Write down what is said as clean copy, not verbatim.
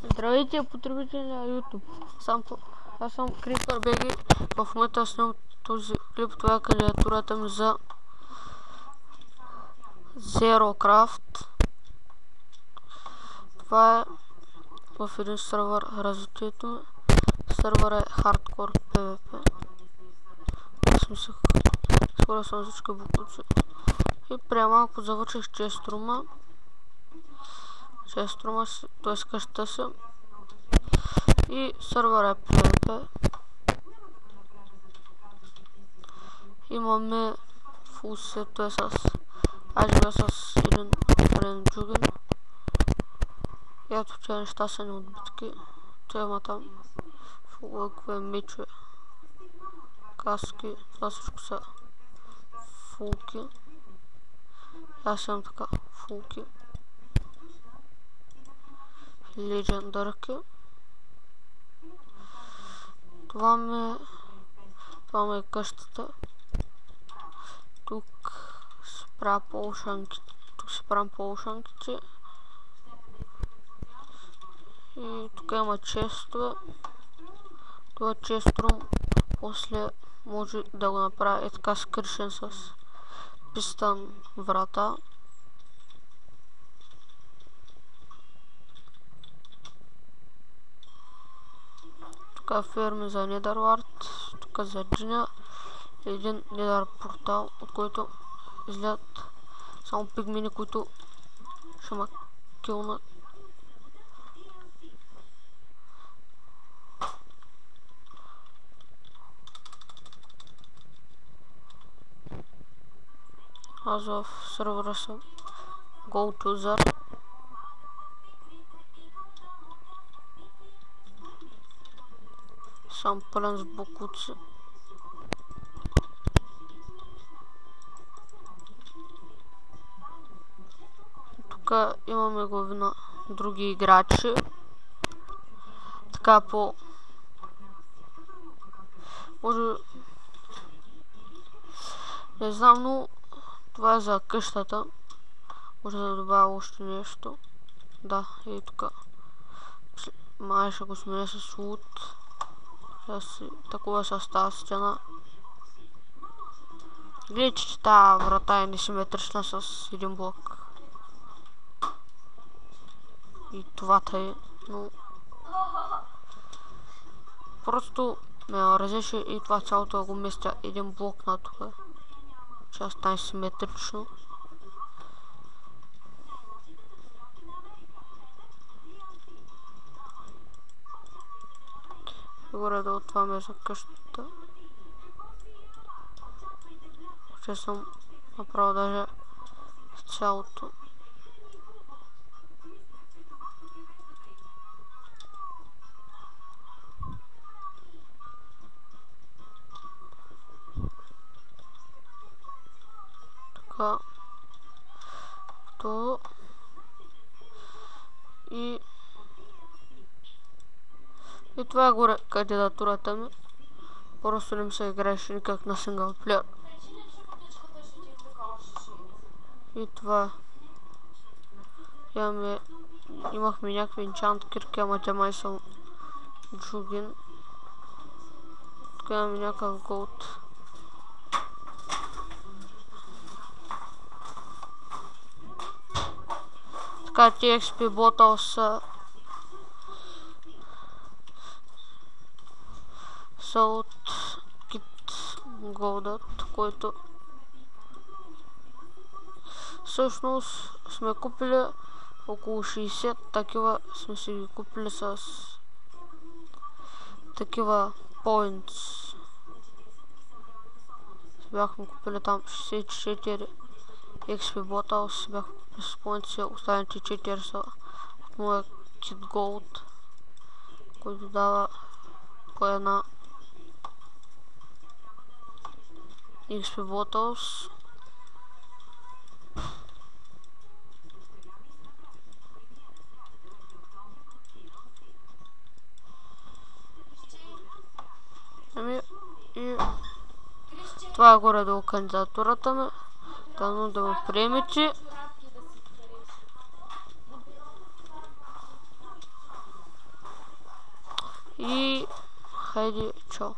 Здравейте, потребители на YouTube. Аз съм CreeperBG. В момента снимам този клип. Това е кандидатурата ми за ZeroCraft. Това е в един сървър развитието ми. Сървър е Hardcore PvP. Аз мислях, скоро съм всички буклуци. И преди малко завърших честрума, т.е. къщата си. И сървър е PvP. Имаме фул сет, т.е. аз живея с един определен джуген. И ето тези неща са ни от битки. Той има там фулъкове, мечове, каски, това всичко са фулки. Аз имам така фулки. Легендарки. Това ми е къщата. Тук се правя полушанките. И тук има честове. Това е честрум. После може да го направя така скришен с пистън врата. Тук е ферми за Недървард. Тук за Джиня. Един недър портал, от който излязат само пигмини, които ще ме килнат. Аз в сервера съм GoToUser. Съм пълен с буклуци. Тук имаме глави на други играчи. Така може... Не знам, но това е за къщата. Може да добавя още нещо. Да, и тук. Май ще го сменя с лут. Такова с тази стена. Гледайте, че тази врата е несиметрична с един блок. И това е, но... Просто ме разеше и това цялото го местя един блок на тук. Ще стане симетрично. Горе да това ме за къщата. Ще съм направил даже цялото. Така. То. И това е горе кандидатурата ми. Просто не ми се играеше никак на синглплеер. И това имахме някакви енчант кирки, ама те май съм джугин. Тук имаме някакъв голд. Така TXP ботъл са от кит голдът, който всъщност сме купили около 60 такива, сме си ги купили с такива points. Бяхме купили там 64 XP bottles, бяхме купили с points, останалите 4 са от моя кит голд, който дава по една XP bottles. И това е горе-долу кандидатурата ми. Дано да ме приемете. и хайде, чао.